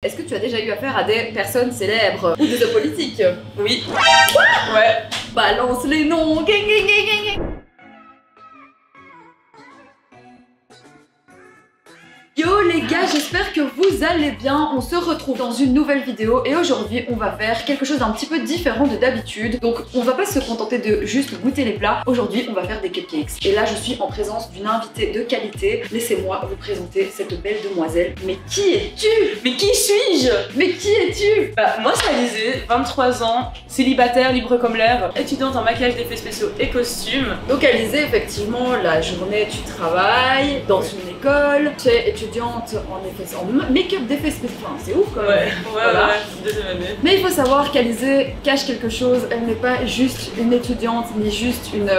Est-ce que tu as déjà eu affaire à des personnes célèbres ou des hommes politiques? Oui. Ouais. Balance les noms. Gang, gang, gang, gang, gang. Yo les gars, j'espère que vous allez bien. On se retrouve dans une nouvelle vidéo et aujourd'hui on va faire quelque chose d'un petit peu différent de d'habitude. Donc on va pas se contenter de juste goûter les plats. Aujourd'hui on va faire des cupcakes. Et là je suis en présence d'une invitée de qualité. Laissez-moi vous présenter cette belle demoiselle. Mais qui es-tu? Mais qui suis-je? Mais qui es-tu? Moi c'est Alizé, 23 ans, célibataire, libre comme l'air, étudiante en maquillage d'effets spéciaux et costumes. Donc Alizé, effectivement, la journée tu travailles dans une école, tu es étudiante en make-up d'effets spéciaux. Enfin, c'est ouf quand même. Ouais, Voilà. deuxième année. Mais il faut savoir qu'Alizé cache quelque chose. Elle n'est pas juste une étudiante ni juste une,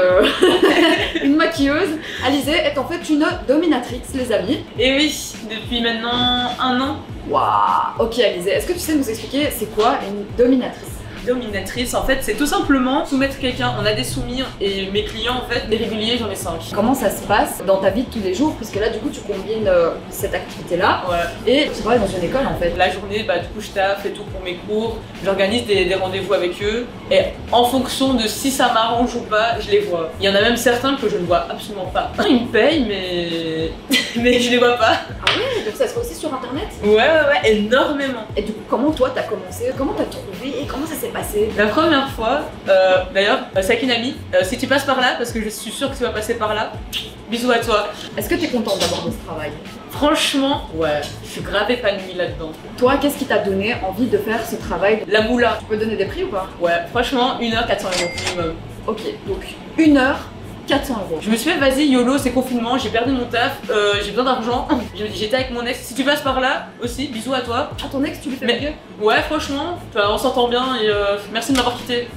une maquilleuse. Alizé est en fait une dominatrix, les amis. Et oui, depuis maintenant 1 an. Waouh. Ok Alizé, est-ce que tu sais nous expliquer c'est quoi une dominatrice? Dominatrice, en fait, c'est tout simplement soumettre quelqu'un. On a des soumis et mes clients, en fait, les réguliers, j'en ai 5. Comment ça se passe dans ta vie de tous les jours? Puisque là, du coup, tu combines cette activité-là Ouais. et tu travailles dans une école en fait. La journée, du coup, je taffe et tout pour mes cours. J'organise des rendez-vous avec eux. Et en fonction de si ça m'arrange ou pas, je les vois. Il y en a même certains que je ne vois absolument pas. Ils me payent, mais je les vois pas. Ah ouais? Donc ça se fait aussi sur internet? Ouais, énormément. Et du coup, comment toi t'as commencé? Comment t'as trouvé et comment ça s'est passé? La première fois, d'ailleurs, c'est avec une amie. Si tu passes par là, parce que je suis sûre que tu vas passer par là, bisous à toi. Est-ce que t'es contente d'avoir de ce travail? Franchement, ouais, je suis grave épanouie là-dedans. Toi, qu'est-ce qui t'a donné envie de faire ce travail? La moula. Tu peux donner des prix ou pas? Ouais, franchement, 1 heure, 400 € minimum. Ok, donc 1 heure, 400 €. Je me suis fait, vas-y, YOLO, c'est confinement, j'ai perdu mon taf, j'ai besoin d'argent. J'étais avec mon ex. Si tu passes par là aussi, bisous à toi. Ah, ton ex, tu lui fais Mais- mieux? Ouais, franchement, on s'entend bien et merci de m'avoir quitté.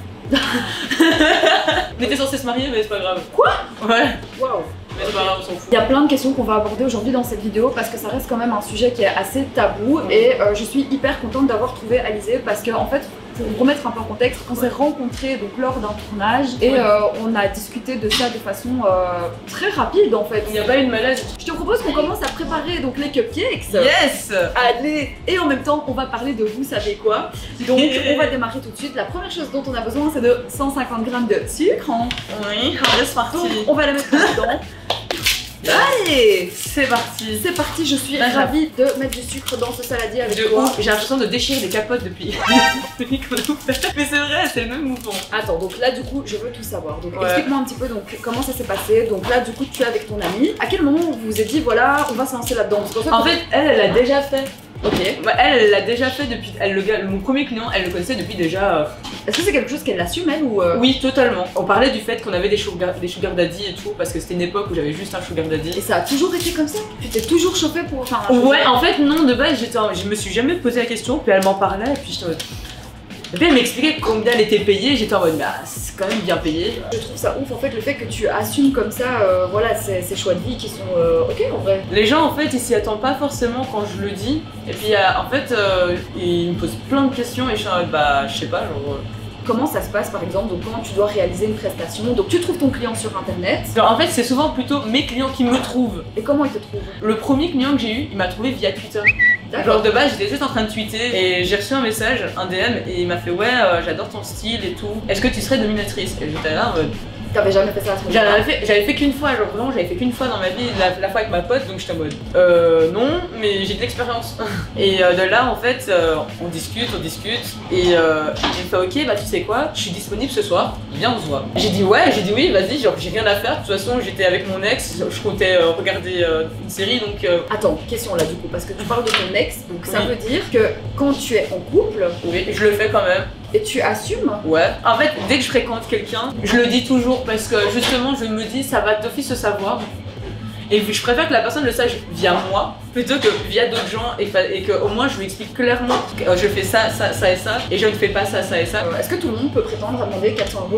On était censés se marier, mais c'est pas grave. Quoi? Ouais, Waouh! mais c'est pas grave, on s'en fout. Il y a plein de questions qu'on va aborder aujourd'hui dans cette vidéo parce que ça reste quand même un sujet qui est assez tabou et je suis hyper contente d'avoir trouvé Alizé parce que en fait, pour vous remettre un peu en contexte, on s'est rencontrés donc lors d'un tournage et on a discuté de ça de façon très rapide en fait. Il n'y a pas eu de malade. Je te propose qu'on commence à préparer donc les cupcakes. Yes! Allez! Et en même temps, on va parler de vous savez quoi. Donc on va démarrer tout de suite. La première chose dont on a besoin, c'est de 150 g de sucre. Oui, on reste parti. Donc on va la mettre dedans. Allez! C'est parti. C'est parti, je suis D'accord. ravie de mettre du sucre dans ce saladier avec De toi. ouf, j'ai l'impression de déchirer des capotes depuis qu'on a ouvert. Mais c'est vrai, c'est le même mouvement. Attends, donc là du coup, je veux tout savoir. Donc Ouais. explique-moi un petit peu donc comment ça s'est passé. Donc là du coup, tu es avec ton amie. À quel moment vous vous êtes dit voilà, on va se lancer là-dedans? Parce qu'en En fait, elle l'a déjà fait. ok. Ouais, elle l'a déjà fait depuis. Mon premier client, elle le connaissait depuis déjà. Est-ce que c'est quelque chose qu'elle assume elle ou Oui, totalement. On parlait du fait qu'on avait des sugar daddy et tout, parce que c'était une époque où j'avais juste un sugar daddy. Et ça a toujours été comme ça? Tu t'es toujours chauffée pour. Enfin, Ouais, en fait, non, de base, je me suis jamais posé la question, puis elle m'en parlait, et puis j'étais en mode. Et puis elle m'expliquait combien elle était payée, j'étais en mode, bah, c'est quand même bien payé. Je trouve ça ouf en fait le fait que tu assumes comme ça, voilà, ces choix de vie qui sont ok en vrai. Les gens, en fait, ils s'y attendent pas forcément quand je le dis, et puis en fait, ils me posent plein de questions, et je suis en mode, bah, je sais pas, genre. Comment ça se passe par exemple donc quand tu dois réaliser une prestation? Donc tu trouves ton client sur internet. Genre, en fait, c'est souvent plutôt mes clients qui me trouvent. Et comment ils te trouvent? Le premier client que j'ai eu, il m'a trouvé via Twitter. D'accord. Genre de base, j'étais juste en train de tweeter et j'ai reçu un message, un DM, et il m'a fait ouais, j'adore ton style et tout. Est-ce que tu serais dominatrice? Et j'étais là en mode. T'avais jamais fait ça à ce moment-là? J'avais fait qu'une fois, genre vraiment, j'avais fait qu'une fois dans ma vie, la fois avec ma pote, donc j'étais en mode non, mais j'ai de l'expérience. Et de là, en fait, on discute, et il me fait ok, bah tu sais quoi, je suis disponible ce soir, viens, on se voit. J'ai dit ouais, j'ai dit oui, vas-y, genre j'ai rien à faire, de toute façon, j'étais avec mon ex, je comptais regarder une série, donc. Attends, question là du coup, parce que tu parles de ton ex, donc ça Oui. veut dire que quand tu es en couple Oui, je le fais quand même. et tu assumes, Ouais. En fait, dès que je fréquente quelqu'un, je le dis toujours parce que justement, je me dis, ça va d'office se savoir. Et je préfère que la personne le sache via moi plutôt que via d'autres gens et que au moins je lui explique clairement que je fais ça, ça et ça et je ne fais pas ça, ça et ça. est-ce que tout le monde peut prétendre à demander 400 €?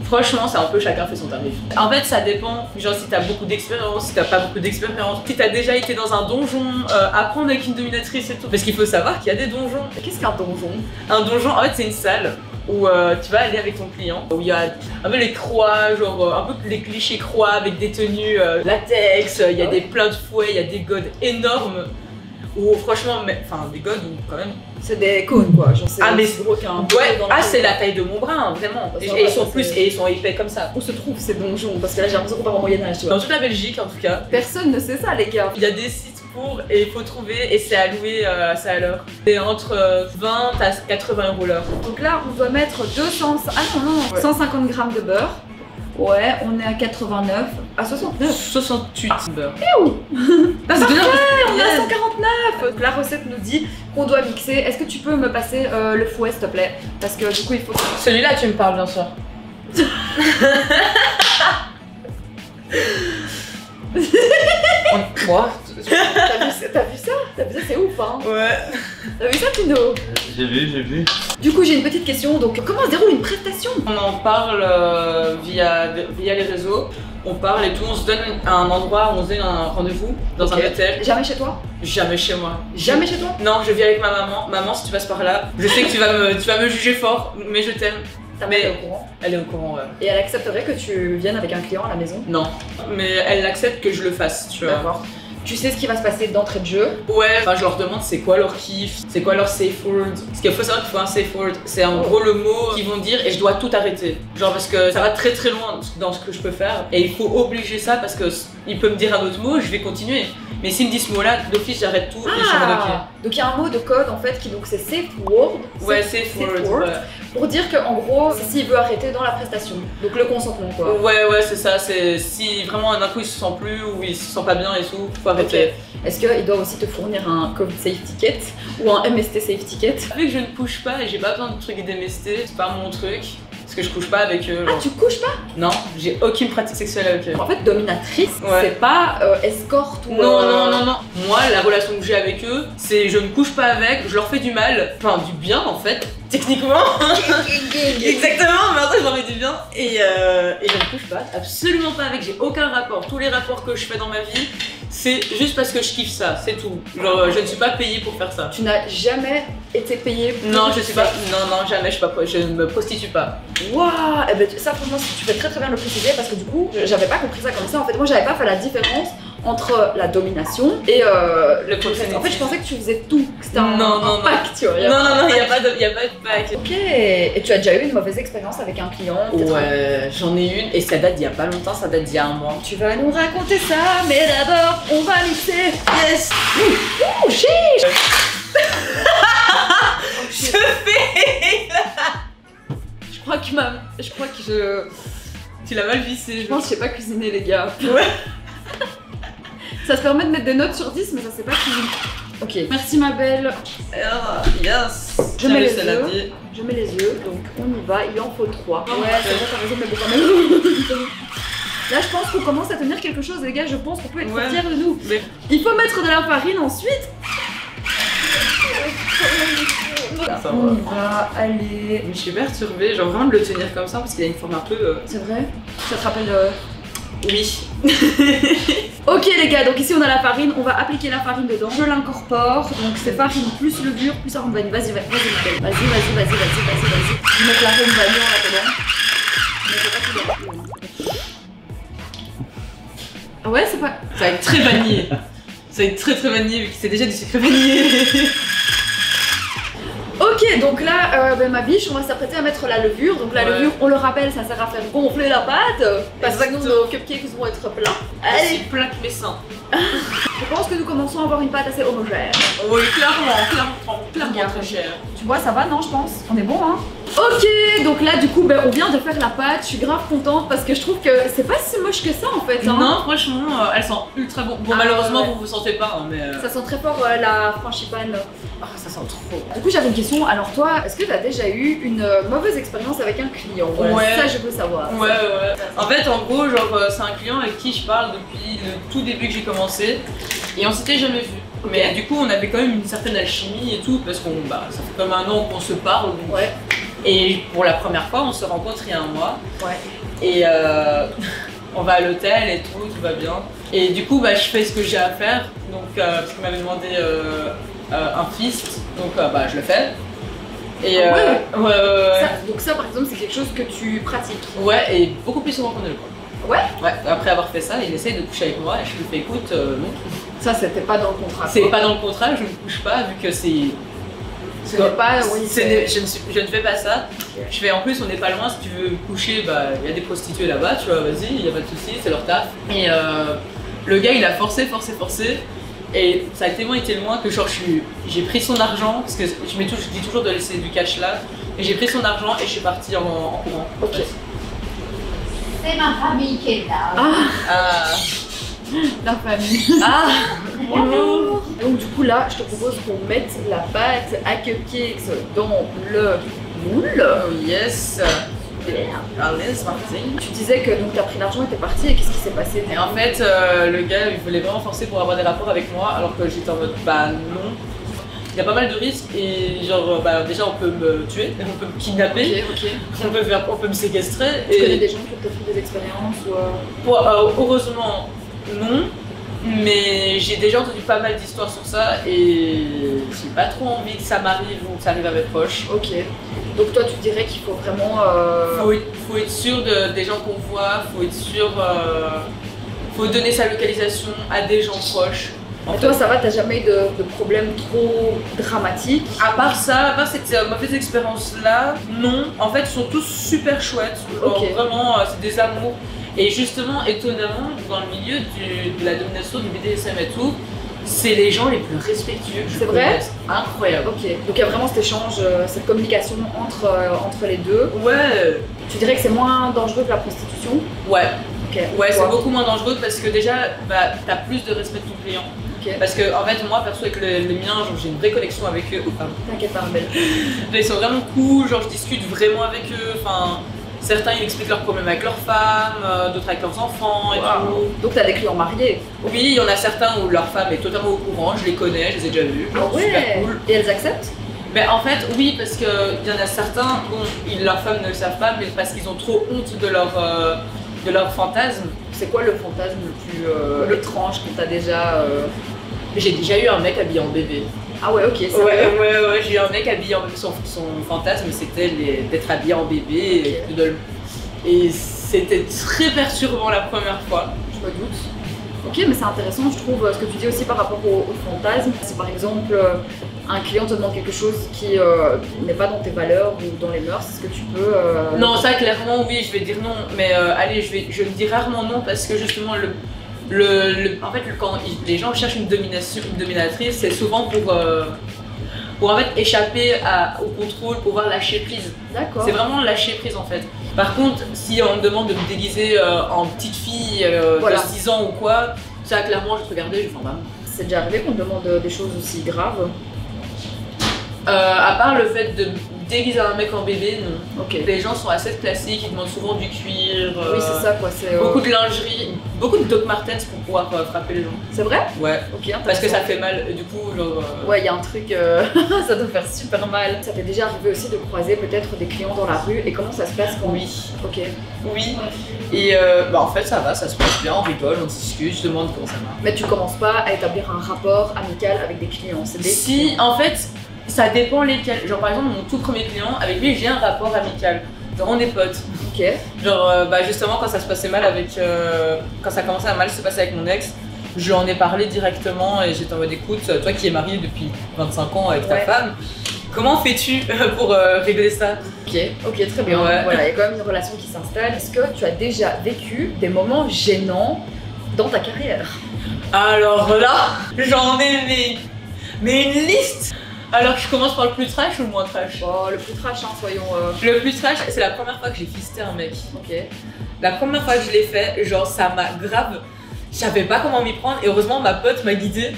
Franchement, c'est un peu chacun fait son tarif. En fait, ça dépend. Genre, si t'as beaucoup d'expérience, si t'as pas beaucoup d'expérience, si t'as déjà été dans un donjon, apprendre avec une dominatrice et tout. Parce qu'il faut savoir qu'il y a des donjons. Qu'est-ce qu'un donjon? Un donjon, en fait, c'est une salle où tu vas aller avec ton client, où il y a un peu les croix, genre un peu les clichés croix avec des tenues latex, il y a plein de fouets, il y a des godes énormes. Ou franchement, enfin des godes ou quand même. C'est des cônes quoi, genre c'est mais gros qu'un ouais, c'est la taille de mon bras, vraiment. Et ils sont et ils sont épais comme ça. Où se trouvent ces donjons? Parce que là j'ai l'impression qu'on part en Moyen-Âge, tu vois. Dans toute la Belgique en tout cas. Personne ne sait ça les gars. Il y a des sites pour et il faut trouver et c'est à louer, c'est à l'heure. C'est entre 20 à 80 € l'heure. Donc là on doit mettre 150 grammes de beurre. Ouais, on est à 89, à 69. 68 beurre. Et où? Parfait, on est à 149. La recette nous dit qu'on doit mixer. Est-ce que tu peux me passer le fouet s'il te plaît? Parce que du coup il faut... Celui-là tu me parles bien sûr. Quoi? T'as vu ça? T'as vu ça? C'est ouf hein? Ouais. T'as vu ça Pino? J'ai vu. Du coup j'ai une petite question, donc comment se déroule une prestation? On en parle via les réseaux, on parle et tout, on se donne un endroit, on se donne un rendez-vous dans un hôtel. Jamais chez toi? Jamais chez moi. Jamais chez toi? Non, je vis avec ma maman. Maman, si tu passes par là, je sais que tu vas me juger fort, mais je t'aime. Ta mère est au courant? Elle est au courant, ouais. Et elle accepterait que tu viennes avec un client à la maison? Non, mais elle accepte que je le fasse, tu vois. D'accord. Tu sais ce qui va se passer d'entrée de jeu? Ouais, enfin, je leur demande c'est quoi leur kiff, c'est quoi leur safe word. Parce qu'il faut savoir qu'il faut un safe word. C'est en gros le mot qu'ils vont dire et je dois tout arrêter. Genre parce que ça va très très loin dans ce que je peux faire. Et il faut obliger ça parce que il peut me dire un autre mot, je vais continuer. Mais s'il me dit ce mot-là, d'office j'arrête tout et je suis en mode ok. Donc il y a un mot de code en fait qui donc c'est safe word. Ouais, safe word. Ouais. Pour dire qu'en gros, c'est s'il veut arrêter dans la prestation. Donc le consentement quoi. Ouais, c'est ça. C'est si vraiment d'un coup il se sent plus ou il se sent pas bien et tout, faut arrêter. Okay. Est-ce qu'il doit aussi te fournir un COVID safe ticket ou un MST safe ticket? Vu que je ne couche pas et j'ai pas besoin de trucs d'MST, c'est pas mon truc. Parce que je couche pas avec eux. Genre. Ah, tu couches pas? Non, j'ai aucune pratique sexuelle avec eux. En fait, dominatrice, c'est pas escorte ou. Non. Moi, la relation que j'ai avec eux, c'est je ne couche pas avec, je leur fais du mal, enfin du bien en fait, techniquement. Exactement, mais en fait, je leur fais du bien. Et je ne couche pas, absolument pas avec, j'ai aucun rapport. Tous les rapports que je fais dans ma vie, c'est juste parce que je kiffe ça, c'est tout. Genre, je ne suis pas payée pour faire ça. Tu n'as jamais été payée pour Non, je suis pas. Non, jamais, je ne me prostitue pas. Waouh! Eh ben, ça, franchement, tu fais très très bien de le préciser parce que du coup, j'avais pas compris ça comme ça. En fait, moi, j'avais pas fait la différence entre la domination et le proxénétisme. En fait, je pensais que tu faisais tout, que c'était un pack, tu vois. Non, il n'y a pas de pack. Ok, et tu as déjà eu une mauvaise expérience avec un client? Ouais, j'en ai une et ça date d'il y a pas longtemps, ça date d'il y a un mois. Tu vas nous raconter ça, mais d'abord, on va mixer. Yes! Ouh, chiche! Je fais Je crois que je... Tu l'as mal vissé. Je pense que je sais pas cuisiner les gars. Ouais. Ça se permet de mettre des notes sur 10 mais ça c'est pas cuisiner. Ok, merci ma belle. Yes. Je mets les œufs, donc on y va, il en faut 3. Ouais, c'est vrai, t'as raison, mais bon quand même. Là je pense qu'on commence à tenir quelque chose les gars, je pense qu'on peut être fiers de nous. Mais... Il faut mettre de la farine ensuite. On y va, allez. Je suis perturbée, j'ai vraiment de le tenir comme ça parce qu'il a une forme un peu... C'est vrai? Ça te rappelle... Oui. Ok les gars, donc ici on a la farine, on va appliquer la farine dedans. Je l'incorpore, donc c'est farine plus levure plus arôme vanille. Vas-y, vas-y. Je vais mettre l'arôme vanille là-dedans. Mais je vais pas tout dire. Ah ouais, c'est pas... Ça va être très vanillé. Ça va être très très vanillé vu que c'est déjà du sucre vanillé. Ok, donc là, ma biche, on va s'apprêter à mettre la levure. Donc la levure, on le rappelle, ça sert à faire gonfler la pâte. Parce que sinon nos cupcakes vont être plats. Allez, plat que mes seins. Je pense que nous commençons à avoir une pâte assez homogène. Oui, clairement très cher. Tu vois, ça va, non, je pense? On est bon, hein? Ok, donc là, du coup, on vient de faire la pâte. Je suis grave contente parce que je trouve que c'est pas si moche que ça en fait. Hein. Non, franchement, elle sent ultra bon. Bon, malheureusement, vous sentez pas, hein, mais. Ça sent très fort la frangipane. Oh, ça sent trop. Du coup, j'avais une question. Alors, toi, est-ce que tu as déjà eu une mauvaise expérience avec un client? Ouais. Ça, je veux savoir. Ouais. En fait, en gros, genre, c'est un client avec qui je parle depuis le tout début que j'ai commencé et on s'était jamais vu. Okay. Mais du coup, on avait quand même une certaine alchimie et tout parce qu'on, ça fait comme un an qu'on se parle. Donc... Ouais. Et pour la première fois, on se rencontre il y a un mois. Ouais. Et on va à l'hôtel et tout va bien. Et du coup, je fais ce que j'ai à faire. Donc, parce qu'il m'avait demandé un fist, donc je le fais. Et donc ça, par exemple, c'est quelque chose que tu pratiques. Ouais, et beaucoup plus souvent qu'on ne le croit. Ouais. Ouais, après avoir fait ça, il essaye de coucher avec moi et je lui fais écoute, non. Ça, c'était pas dans le contrat. C'est pas dans le contrat, je ne couche pas vu que c'est. Ce n'est pas, oui, je ne fais pas ça. Okay. Je fais en plus, on n'est pas loin, si tu veux coucher, bah il y a des prostituées là-bas, tu vois, vas-y, il n'y a pas de souci, c'est leur taf. Et le gars il a forcé. Et ça a tellement été loin que genre j'ai pris son argent, parce que je dis toujours de laisser du cash là, et j'ai pris son argent et je suis partie en courant. Ok. C'est ma famille qui est là. Ah. La famille. Ah. Bonjour. Donc du coup là, je te propose qu'on mette la pâte à cupcakes dans le moule. Oh yes. Allez, c'est parti. Tu disais que donc t'as pris l'argent et t'es parti, et qu'est-ce qui s'est passé? Et en fait, le gars il voulait vraiment forcer pour avoir des rapports avec moi, alors que j'étais en mode bah non. Il y a pas mal de risques et genre bah déjà on peut me tuer, on peut me kidnapper, on peut me séquestrer. Tu connais des gens qui ont peut-être fait des expériences ou heureusement non, mais j'ai déjà entendu pas mal d'histoires sur ça et j'ai pas trop envie que ça m'arrive ou que ça arrive à mes proches. Ok. Donc toi tu dirais qu'il faut vraiment... Faut être sûr des gens qu'on voit, faut être sûr... faut donner sa localisation à des gens proches. Et toi ça va, t'as jamais eu de problème trop dramatique? À part ça, à part cette mauvaise expérience là, non. En fait ils sont tous super chouettes, genre, vraiment c'est des amours. Et justement, étonnamment, dans le milieu de la domination, du BDSM et tout, c'est les gens les plus respectueux que je connaisse. C'est vrai? Incroyable. Ok, donc il y a vraiment cet échange, cette communication entre les deux. Ouais. Tu dirais que c'est moins dangereux que la prostitution? Ouais. Okay. Ouais, c'est beaucoup moins dangereux parce que déjà, bah, t'as plus de respect de ton client. Okay. Parce que en fait, moi, perso, avec les miens, j'ai une vraie connexion avec eux. T'inquiète pas, belle. Ils sont vraiment cool, genre je discute vraiment avec eux. Enfin, certains ils expliquent leurs problèmes avec leurs femmes, d'autres avec leurs enfants et tout. Donc t'as des clients mariés? Oui, il y en a certains où leur femme est totalement au courant, je les connais, je les ai déjà vus. Ah ouais. Super cool. Et elles acceptent? Ben en fait oui, parce qu'il y en a certains dont leurs femmes ne le savent pas, mais parce qu'ils ont trop honte de leur fantasme. C'est quoi le fantasme le plus étrange que t'as déjà J'ai déjà eu un mec habillé en bébé. Ah ouais, ok, c'est ouais, j'ai eu un mec habillé en bébé. Son fantasme c'était d'être habillé en bébé. Okay. Et c'était très perturbant la première fois. Je me doute. Ok, mais c'est intéressant, je trouve, ce que tu dis aussi par rapport au fantasme. Si par exemple un client te demande quelque chose qui n'est pas dans tes valeurs ou dans les mœurs, est-ce que tu peux... Non, ça clairement oui, je vais dire non, mais allez, je dis rarement non parce que justement en fait quand les gens cherchent une dominatrice, c'est souvent pour en fait échapper au contrôle, pouvoir lâcher prise. D'accord. C'est vraiment lâcher prise en fait. Par contre, si on me demande de me déguiser en petite fille de 6 ans ou quoi, ça clairement je te regardais, je fais bah. C'est déjà arrivé qu'on te demande des choses aussi graves? À part le fait de déguiser un mec en bébé, non. Okay. Les gens sont assez classiques, ils demandent souvent du cuir. Oui, c'est ça quoi. Beaucoup de lingerie, beaucoup de Doc Martens pour pouvoir frapper les gens. C'est vrai? Ouais. Ok. Parce que ça fait mal, du coup, genre. Ouais, il y a un truc, ça doit faire super mal. Ça t'est déjà arrivé aussi de croiser peut-être des clients dans la rue, et comment ça se passe quand... Oui. Ok. Oui. Et bah en fait, ça va, ça se passe bien, on rigole, on discute, je demande comment ça va. Mais tu commences pas à établir un rapport amical avec des clients, c'est des... Si, en fait. Ça dépend lesquels. Genre par exemple mon tout premier client, avec lui j'ai un rapport amical. Genre on est potes. Ok. Genre bah justement quand ça se passait mal avec... quand ça commençait à mal se passer avec mon ex, je lui en ai parlé directement et j'étais en mode écoute, toi qui es marié depuis 25 ans avec ta femme, comment fais-tu pour régler ça? Ok, très bien. Ouais. Voilà, il y a quand même une relation qui s'installe. Est-ce que tu as déjà vécu des moments gênants dans ta carrière? Alors là, j'en ai mais une liste. Alors je commence par le plus trash ou le moins trash? Oh, le plus trash, hein, soyons... Le plus trash, c'est la première fois que j'ai fisté un mec. Ok. La première fois que je l'ai fait, genre ça m'a grave... Je savais pas comment m'y prendre et heureusement ma pote m'a guidée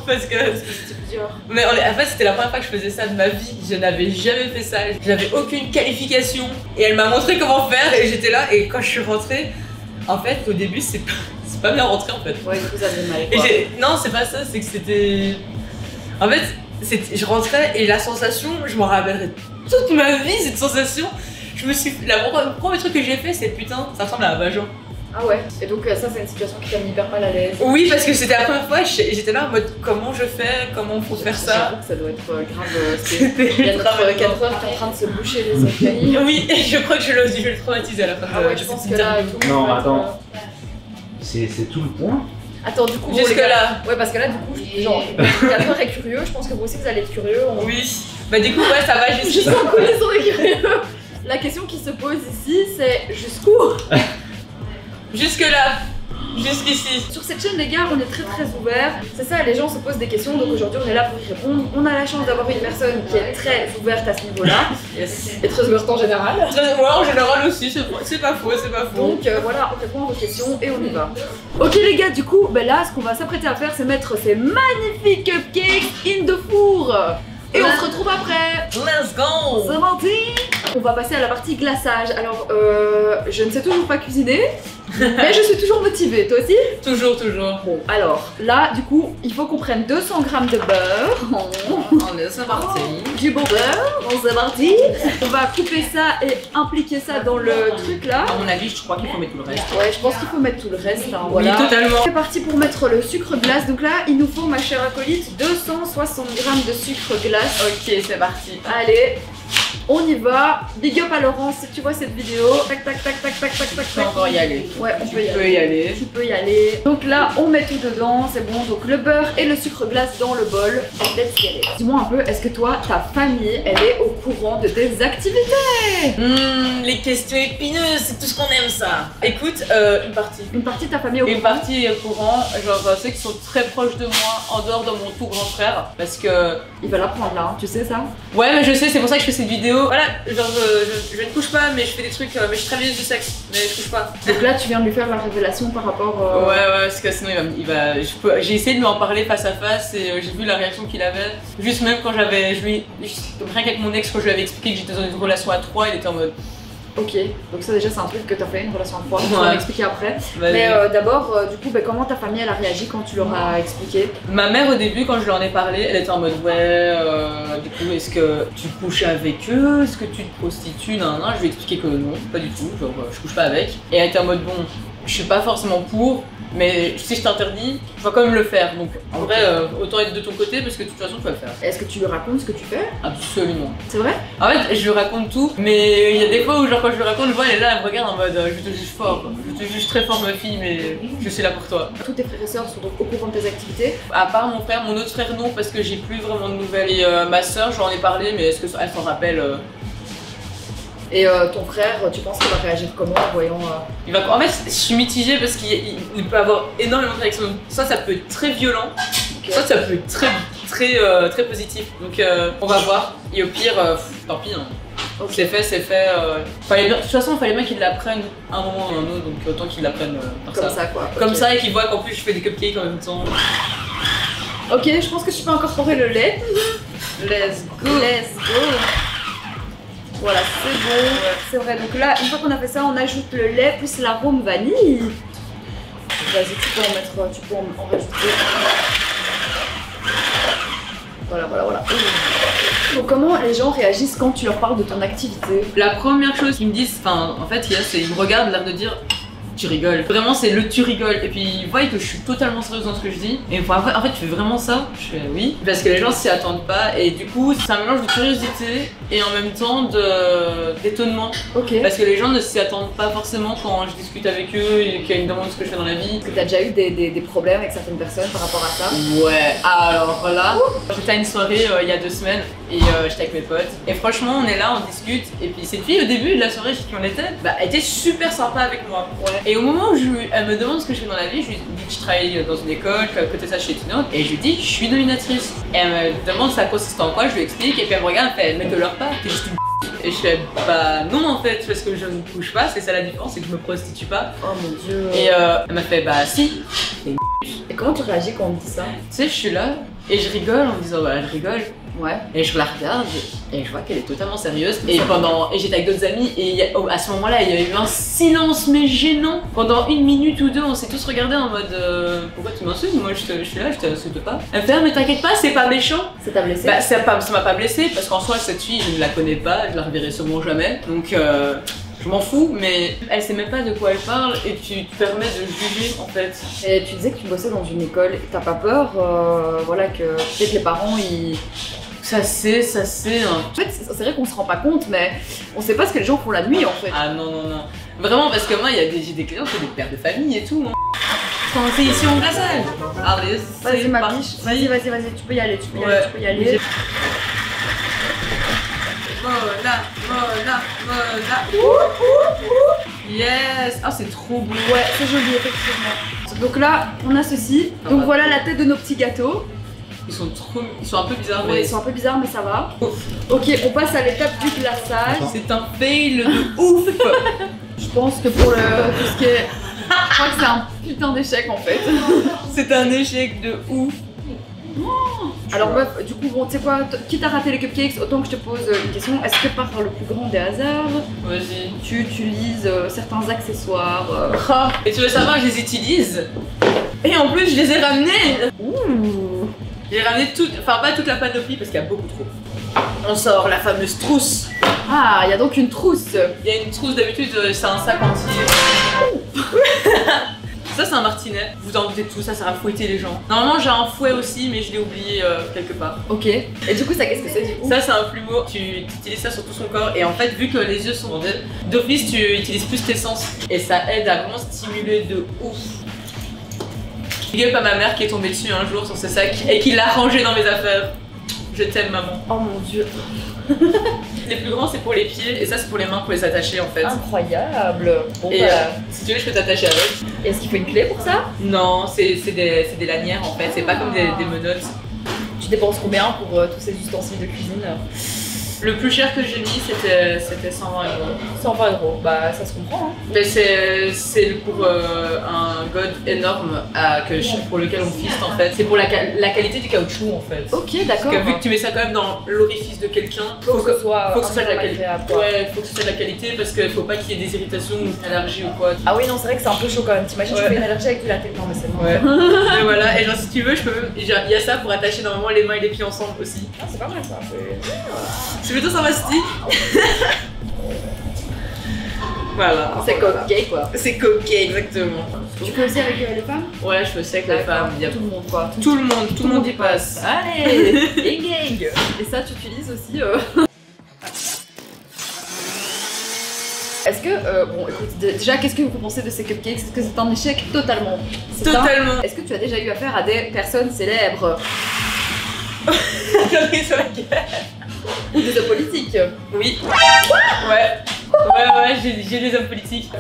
parce que... C'était dur. Mais en fait c'était la première fois que je faisais ça de ma vie, je n'avais jamais fait ça, j'avais aucune qualification et elle m'a montré comment faire et j'étais là et quand je suis rentrée, en fait au début c'est pas bien rentré en fait. Ouais, du coup ça faisait mal quoi. Non c'est pas ça, c'est que c'était... En fait... Je rentrais et la sensation, je m'en rappellerai toute ma vie cette sensation. Je me suis... Le premier truc que j'ai fait c'est putain, ça ressemble à un vagin. Ah ouais, et donc ça c'est une situation qui t'a mis hyper mal à l'aise. Oui parce que c'était la première fois, j'étais là en mode comment je fais, comment faut faire ça. J'avoue que ça doit être grave, il y a notre 4 heures qui est en train de se boucher les oreilles. Oui, je crois que je vais le traumatiser à la fin de... Ah ouais, je pense que là... Non, attends. c'est tout le point. Attends, du coup, Jusque les gars- là. Ouais, parce que là, du coup, genre, Catherine est curieux. Je pense que vous aussi, vous allez être curieux. Oui. Bah du coup, ouais, ça va Juste jusqu'ici. en connaissant les curieux. La question qui se pose ici, c'est jusqu'où? Jusque là. Jusqu'ici. Sur cette chaîne, les gars, on est très ouvert. C'est ça, les gens se posent des questions, donc aujourd'hui on est là pour y répondre. On a la chance d'avoir une personne qui est très ouverte à ce niveau-là, Yes. et très ouverte en général. Ouais, en général aussi, c'est pas faux, c'est pas faux. Donc voilà, on répond à vos questions et on y va. Ok les gars, du coup, ben là, ce qu'on va s'apprêter à faire, c'est mettre ces magnifiques cupcakes in the four. Et on se retrouve après. Let's go. C'est parti. On va passer à la partie glaçage. Alors, je ne sais toujours pas cuisiner, mais je suis toujours motivée. Toi aussi? Toujours. Bon, alors, là, du coup, il faut qu'on prenne 200 g de beurre. On est, c'est parti. Du bon beurre, bon, c'est parti. On va couper ça et impliquer ça dans le truc là. À mon avis, je crois qu'il faut mettre tout le reste. Ouais, je pense qu'il faut mettre tout le reste. Hein, voilà. Oui, totalement. C'est parti pour mettre le sucre glace. Donc là, il nous faut, ma chère acolyte, 260 g de sucre glace. Ok, c'est parti. Allez, on y va. Big up à Laurence si tu vois cette vidéo. Tac, tac, tac, tac, tac, tac, tac. Tu peux encore y aller. Ouais, on peut y Tu peux aller. y aller. Tu peux y aller. Donc là, on met tout dedans, c'est bon. Donc le beurre et le sucre glace dans le bol. Let's get it. Dis-moi un peu, est-ce que toi, ta famille, elle est au courant de tes activités? Les questions épineuses, c'est tout ce qu'on aime ça. Écoute, une partie. Une partie de ta famille au Une courant? partie est au courant, genre ceux qui sont très proches de moi en dehors de mon tout grand frère. Parce que. Il va l'apprendre là, hein, tu sais ça? Ouais, mais je sais, c'est pour ça que je fais cette vidéo. Voilà, genre je ne couche pas, mais je fais des trucs. Mais je suis travailleuse du sexe, mais je couche pas. Donc là, tu viens de lui faire la révélation par rapport. Ouais, parce que sinon j'ai essayé de lui en parler face à face et j'ai vu la réaction qu'il avait. Juste même quand rien qu'avec mon ex, quand je lui avais expliqué que j'étais dans une relation à 3, il était en mode. Ok, donc ça déjà c'est un truc que t'as fait, une relation à 3, tu Ouais. vas m'expliquer après. Vas-y. Mais d'abord, du coup, comment ta famille elle a réagi quand tu leur as expliqué? Ma mère au début quand je lui en ai parlé, elle était en mode ouais, du coup est-ce que tu couches avec eux, est-ce que tu te prostitues, non, je lui ai expliqué que non, pas du tout, genre je couche pas avec. Et elle était en mode bon, je suis pas forcément pour, mais si je t'interdis, je vais quand même le faire. Donc en vrai, autant être de ton côté parce que de toute façon tu vas le faire. Est-ce que tu lui racontes ce que tu fais? Absolument. C'est vrai? En fait, je lui raconte tout, mais il y a des fois où genre quand je lui raconte, je vois elle est là, elle me regarde en mode je te juge fort, je te juge très fort ma fille, mais je suis là pour toi. Tous tes frères et sœurs sont donc au courant de tes activités? À part mon frère, mon autre frère non parce que j'ai plus vraiment de nouvelles. Et ma soeur, j'en ai parlé, mais est-ce qu'elle s'en rappelle Et ton frère, tu penses qu'il va réagir comment en voyant... il va... En fait, je suis mitigée parce qu'il peut avoir énormément de réactions. Soit ça peut être très violent, Ok. soit ça peut être très positif. Donc on va voir. Et au pire, tant pis. Hein. Ok. C'est fait. De toute façon, il fallait bien qu'il l'apprenne un moment ou un autre, donc autant qu'il l'apprenne par Comme ça. ça quoi. Comme Ok. ça et qu'il voit qu'en plus je fais des cupcakes en même temps. Ok, je pense que tu peux incorporer le lait. Let's go. Let's go. Voilà, c'est bon. C'est vrai, donc là, une fois qu'on a fait ça, on ajoute le lait plus l'arôme vanille. Vas-y, tu peux en mettre, tu peux en rajouter. Voilà. Donc comment les gens réagissent quand tu leur parles de ton activité? La première chose qu'ils me disent, en fait, c'est ils me regardent l'air de dire tu rigoles. Vraiment, c'est le tu rigoles. Et puis ils voient que je suis totalement sérieuse dans ce que je dis. Et après, en fait, tu fais vraiment ça? Je fais oui. Parce que les gens s'y attendent pas. Et du coup, c'est un mélange de curiosité et en même temps d'étonnement. Ok. Parce que les gens ne s'y attendent pas forcément quand je discute avec eux et qu'il y a une demande de ce que je fais dans la vie. Est-ce que t'as déjà eu des problèmes avec certaines personnes par rapport à ça? Ouais, alors là, j'étais à une soirée il y a 2 semaines et j'étais avec mes potes. Et franchement, on est là, on discute. Et puis cette fille, au début de la soirée qui on était, elle était super sympa avec moi. Ouais. Et au moment où elle me demande ce que je fais dans la vie, je lui dis que je travaille dans une école, qu'à côté de ça je suis étudiante. Et je lui dis que je suis dominatrice. Et elle me demande ça consiste en quoi, je lui explique. Et puis elle me regarde, elle fait mais te leurre pas, t'es juste une et je fais bah non en fait, parce que je ne couche pas, c'est ça la différence, c'est que je me prostitue pas. Oh mon dieu. Et elle m'a fait bah si. Et comment tu réagis quand on te dit ça? Tu sais, je suis là et je rigole en me disant voilà, je rigole. Ouais. Et je la regarde et je vois qu'elle est totalement sérieuse. Et j'étais avec d'autres amis et à ce moment-là, il y a eu un silence mais gênant. Pendant 1 minute ou 2, on s'est tous regardés en mode pourquoi tu m'insultes? Moi je suis là, je t'insulte pas. Elle fait ah, mais t'inquiète pas, c'est pas méchant. Ça t'a blessé? Bah ça m'a pas blessé parce qu'en soi cette fille je ne la connais pas, je la reverrai sûrement jamais. Donc je m'en fous, mais elle sait même pas de quoi elle parle et tu te permets de juger en fait. Et tu disais que tu bossais dans une école, t'as pas peur voilà, que peut-être les parents ils... Ça c'est hein. En fait c'est vrai qu'on se rend pas compte mais on sait pas ce que les gens font la nuit en fait. Ah non. Vraiment parce que moi j'ai des clients, c'est des pères de famille et tout. Hein. C'est ici on glaçage. Allez, Vas-y ma parti. biche, vas-y, tu peux y aller, tu peux y Ouais. aller, tu peux y aller. Mona. Yes. Ah c'est trop beau. Ouais, c'est joli effectivement. Donc là, on a ceci. Donc voilà la tête de nos petits gâteaux. Ils sont un peu bizarres Ouais, mais ils sont un peu bizarres mais ça va. Ouf. Ok, on passe à l'étape du glaçage. c'est un fail de ouf. Je pense que pour tout ce qui est... Je crois que c'est un putain d'échec en fait. C'est un échec de ouf. Alors meuf, du coup, bon, tu sais quoi, quitte à rater les cupcakes, autant que je te pose une question. Est-ce que par le plus grand des hasards, Vas-y. tu utilises certains accessoires Et tu veux savoir, je les utilise. Et en plus, je les ai ramenés. Ouh. J'ai ramené enfin pas toute la panoplie parce qu'il y a beaucoup trop. On sort la fameuse trousse. Ah, il y a donc une trousse. Il y a une trousse d'habitude, c'est un sac entier. Ça c'est un martinet, vous en doutez tout, ça sert à fouetter les gens. Normalement j'ai un fouet aussi mais je l'ai oublié quelque part. Ok. Et du coup, ça qu'est-ce que c'est du coup? Ça c'est un plumeau, tu utilises ça sur tout son corps et en fait vu que les yeux sont bandés, d'office tu utilises plus tes sens et ça aide à vraiment stimuler de ouf. Big up à ma mère qui est tombée dessus un jour sur ce sac et qui l'a rangé dans mes affaires. Je t'aime maman. Oh mon dieu. Les plus grands c'est pour les pieds et ça c'est pour les mains pour les attacher en fait. Incroyable. Bon, Et bah, si tu veux je peux t'attacher avec. est-ce qu'il faut une clé pour ça? Non, c'est des lanières en fait, c'est pas comme des menottes. Tu dépenses combien pour tous ces ustensiles de cuisine? Le plus cher que j'ai mis c'était 120 €. 120 €. Bah, ça se comprend. Hein. Mais c'est pour un god énorme pour lequel on fiste en fait. C'est pour la qualité du caoutchouc en fait. Ok, Parce d'accord. que vu que tu mets ça quand même dans l'orifice de quelqu'un, Faut que ce soit faut que ce soit de la qualité. agréable, quoi. Ouais, faut que ce soit de la qualité parce qu'il faut pas qu'il y ait des irritations ou une allergie ou quoi. Ah oui, non, c'est vrai que c'est un peu chaud quand même. T'imagines, Ouais. tu fais une allergie avec du latte. Non, mais c'est bon. Ouais. Et voilà, et genre si tu veux, je peux même. Il y a ça pour attacher normalement les mains et les pieds ensemble aussi. Ah, c'est pas mal ça. C'est plutôt sympathique. Voilà. C'est cupcake quoi. C'est coquet, exactement. Tu peux aussi avec les femmes? Ouais, je fais ça avec les femmes. Il y a Tout le monde quoi. tout le monde y passe. Allez, gang gang. Et ça, tu utilises aussi. Est-ce que, bon, écoute, déjà, qu'est-ce que vous pensez de ces cupcakes? Est-ce que c'est un échec? Totalement. C'est ça. Totalement. Est-ce que tu as déjà eu affaire à des personnes célèbres J'en ai sur la gueule. ou des hommes politiques? Oui. Ouais, j'ai des hommes politiques.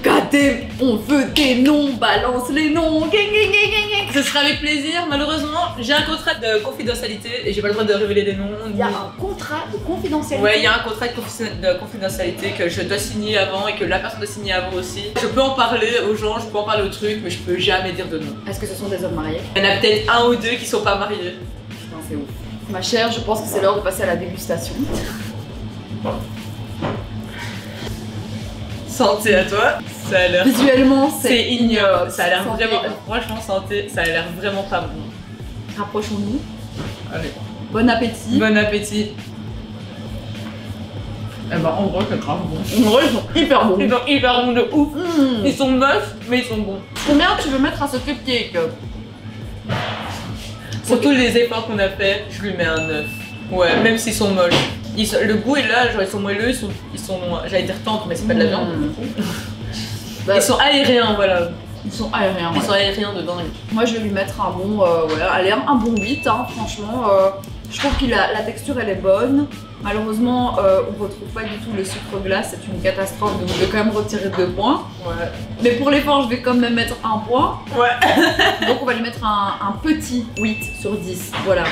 Gâté, on veut des noms, balance les noms. Gang gang gang gang gang. Ce sera avec plaisir. Malheureusement, j'ai un contrat de confidentialité et j'ai pas le droit de révéler des noms. Il y a un contrat de confidentialité. Ouais, il y a un contrat de confidentialité que je dois signer avant et que la personne doit signer avant aussi. Je peux en parler aux gens, je peux en parler aux trucs, mais je peux jamais dire de nom. Est-ce que ce sont des hommes mariés? Il y en a peut-être un ou deux qui sont pas mariés. Putain, c'est ouf. Ma chère, je pense que c'est l'heure de passer à la dégustation. Santé à toi. Ça a l'air. Visuellement, C'est ignoble. Ça a l'air Santé. vraiment. Franchement, santé, ça a l'air vraiment pas bon. Rapprochons-nous. Allez. Bon appétit. Bon appétit. Eh ben, en gros, c'est grave bon. En vrai, ils sont hyper bons. Ils sont hyper bons de ouf. Mmh. Ils sont moches, mais ils sont bons. Combien tu veux mettre à ce cupcake? Pour tous les efforts qu'on a fait, je lui mets un 9. Ouais, même s'ils sont moches. Le goût est là, genre ils sont moelleux, ils sont j'allais dire tendres, mais c'est pas de la viande. Bah, Ils sont aériens, voilà. ils sont aériens. Ils Ouais. sont aériens dedans. Moi, je vais lui mettre un bon, ouais, allez, un bon 8, hein, franchement. Je trouve que la texture, elle est bonne. Malheureusement, on retrouve pas du tout le sucre glace, c'est une catastrophe, donc je vais quand même retirer 2 points. Ouais. Mais pour l'effort, je vais quand même mettre 1 point. Ouais. Donc on va lui mettre un petit 8 sur 10, voilà.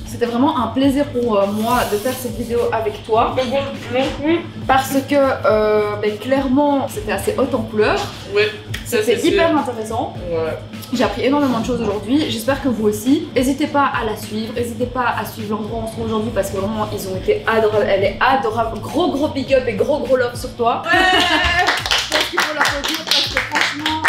C'était vraiment un plaisir pour moi de faire cette vidéo avec toi. Parce que ben, clairement, c'était assez haute en couleurs. Ouais. Ça, C'était c'est hyper sûr. intéressant. Ouais. J'ai appris énormément de choses aujourd'hui, j'espère que vous aussi. N'hésitez pas à la suivre, n'hésitez pas à suivre l'endroit où on se trouve aujourd'hui parce que vraiment ils ont été adorables, elle est adorable. Gros big up et gros love sur toi. Ouais. Je pense qu'il faut l'applaudir parce que franchement,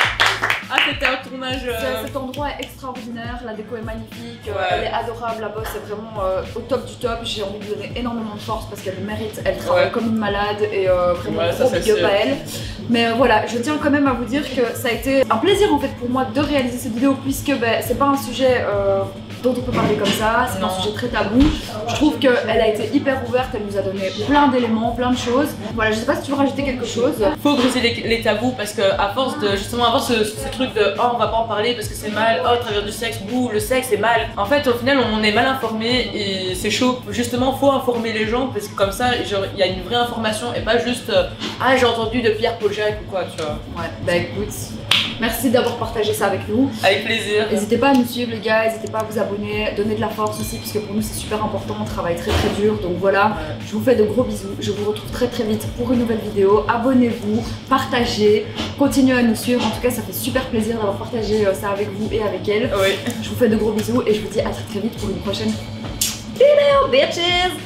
Ah, c'était un tournage. cet endroit est extraordinaire, la déco est magnifique, Ouais. elle est adorable, la boss est vraiment au top du top. J'ai envie de lui donner énormément de force parce qu'elle le mérite, elle travaille Ouais. comme une malade et vraiment Ouais, ça, gros c'est big up sûr. à elle. Mais voilà, je tiens quand même à vous dire que ça a été un plaisir en fait pour moi de réaliser cette vidéo puisque ben, c'est pas un sujet dont on peut parler comme ça, c'est un Non. sujet très tabou. Je trouve qu'elle a été hyper ouverte, elle nous a donné plein d'éléments, plein de choses. Voilà, je sais pas si tu veux rajouter quelque chose. Faut briser les tabous parce que à force de justement avoir ce truc de oh on va pas en parler parce que c'est mal, oh travers du sexe, bouh le sexe c'est mal. En fait au final on est mal informé et c'est chaud. Justement faut informer les gens parce que comme ça genre il y a une vraie information et pas juste ah j'ai entendu de Pierre-Paul Jacques ou quoi tu vois. Ouais, bah écoute, merci d'avoir partagé ça avec nous. Avec plaisir. N'hésitez pas à nous suivre les gars, n'hésitez pas à vous abonner, donner de la force aussi puisque pour nous c'est super important, on travaille très très dur donc voilà, je vous fais de gros bisous, je vous retrouve très très vite pour une nouvelle vidéo, abonnez-vous, partagez, continuez à nous suivre, en tout cas ça fait super plaisir d'avoir partagé ça avec vous et avec elle. Oui. Je vous fais de gros bisous et je vous dis à très très vite pour une prochaine vidéo bitches.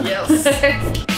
Yes.